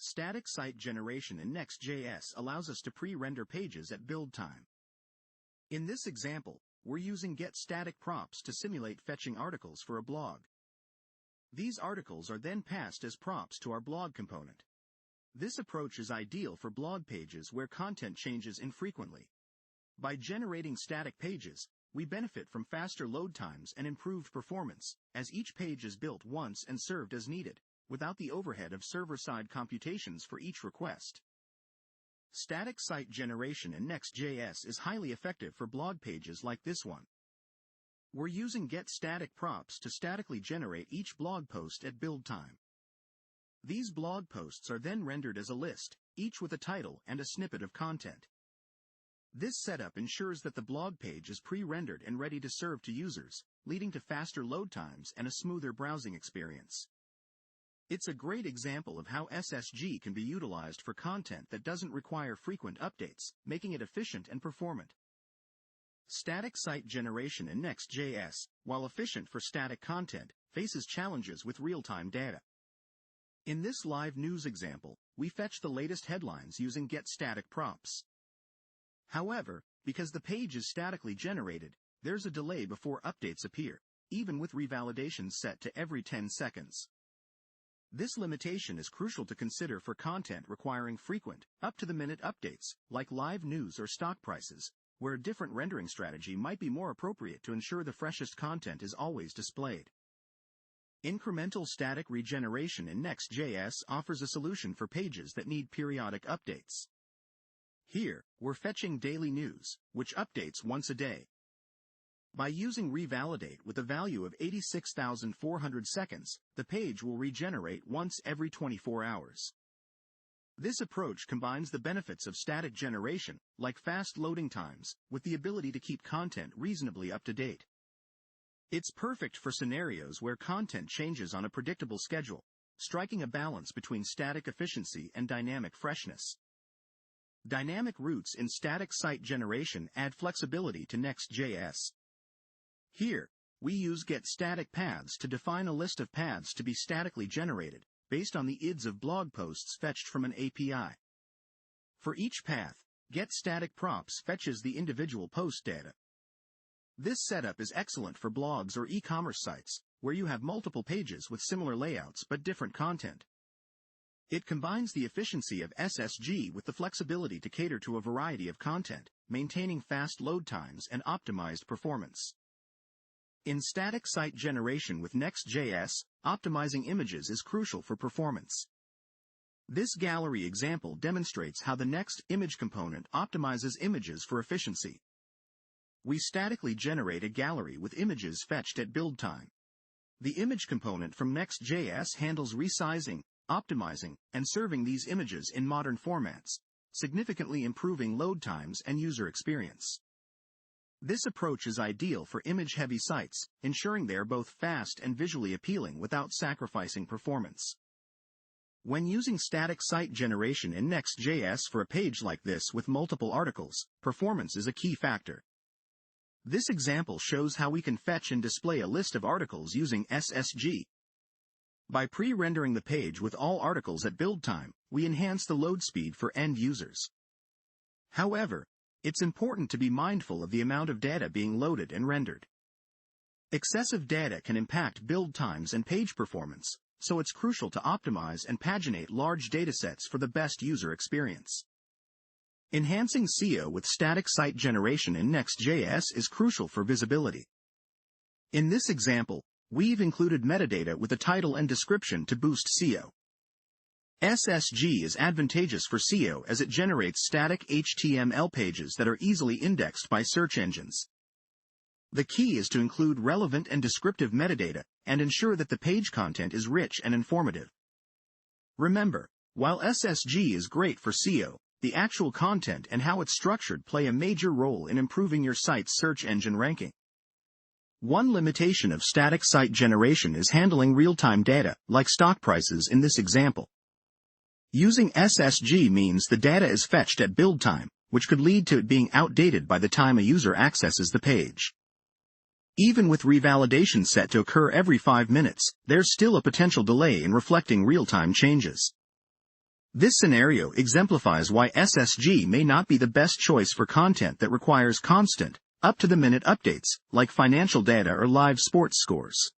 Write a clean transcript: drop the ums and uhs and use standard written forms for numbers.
Static site generation in Next.js allows us to pre-render pages at build time. In this example, we're using getStaticProps to simulate fetching articles for a blog. These articles are then passed as props to our blog component. This approach is ideal for blog pages where content changes infrequently. By generating static pages, we benefit from faster load times and improved performance, as each page is built once and served as needed, without the overhead of server-side computations for each request. Static site generation in Next.js is highly effective for blog pages like this one. We're using getStaticProps to statically generate each blog post at build time. These blog posts are then rendered as a list, each with a title and a snippet of content. This setup ensures that the blog page is pre-rendered and ready to serve to users, leading to faster load times and a smoother browsing experience. It's a great example of how SSG can be utilized for content that doesn't require frequent updates, making it efficient and performant. Static site generation in Next.js, while efficient for static content, faces challenges with real-time data. In this live news example, we fetch the latest headlines using getStaticProps. However, because the page is statically generated, there's a delay before updates appear, even with revalidations set to every 10 seconds. This limitation is crucial to consider for content requiring frequent, up-to-the-minute updates, like live news or stock prices, where a different rendering strategy might be more appropriate to ensure the freshest content is always displayed. Incremental static regeneration in Next.js offers a solution for pages that need periodic updates. Here, we're fetching daily news, which updates once a day. By using revalidate with a value of 86,400 seconds, the page will regenerate once every 24 hours. This approach combines the benefits of static generation, like fast loading times, with the ability to keep content reasonably up to date. It's perfect for scenarios where content changes on a predictable schedule, striking a balance between static efficiency and dynamic freshness. Dynamic routes in static site generation add flexibility to Next.js. Here, we use getStaticPaths to define a list of paths to be statically generated, based on the IDs of blog posts fetched from an API. For each path, getStaticProps fetches the individual post data. This setup is excellent for blogs or e-commerce sites, where you have multiple pages with similar layouts but different content. It combines the efficiency of SSG with the flexibility to cater to a variety of content, maintaining fast load times and optimized performance. In static site generation with Next.js, optimizing images is crucial for performance. This gallery example demonstrates how the Next image component optimizes images for efficiency. We statically generate a gallery with images fetched at build time. The image component from Next.js handles resizing, optimizing, and serving these images in modern formats, significantly improving load times and user experience. This approach is ideal for image-heavy sites, ensuring they are both fast and visually appealing without sacrificing performance. When using static site generation in Next.js for a page like this with multiple articles, performance is a key factor. This example shows how we can fetch and display a list of articles using SSG. By pre-rendering the page with all articles at build time, we enhance the load speed for end users. However, it's important to be mindful of the amount of data being loaded and rendered. Excessive data can impact build times and page performance, so it's crucial to optimize and paginate large datasets for the best user experience. Enhancing SEO with static site generation in Next.js is crucial for visibility. In this example, we've included metadata with a title and description to boost SEO. SSG is advantageous for SEO as it generates static HTML pages that are easily indexed by search engines. The key is to include relevant and descriptive metadata and ensure that the page content is rich and informative. Remember, while SSG is great for SEO, the actual content and how it's structured play a major role in improving your site's search engine ranking. One limitation of static site generation is handling real-time data, like stock prices in this example. Using SSG means the data is fetched at build time, which could lead to it being outdated by the time a user accesses the page. Even with revalidation set to occur every 5 minutes, there's still a potential delay in reflecting real-time changes. This scenario exemplifies why SSG may not be the best choice for content that requires constant, up-to-the-minute updates, like financial data or live sports scores.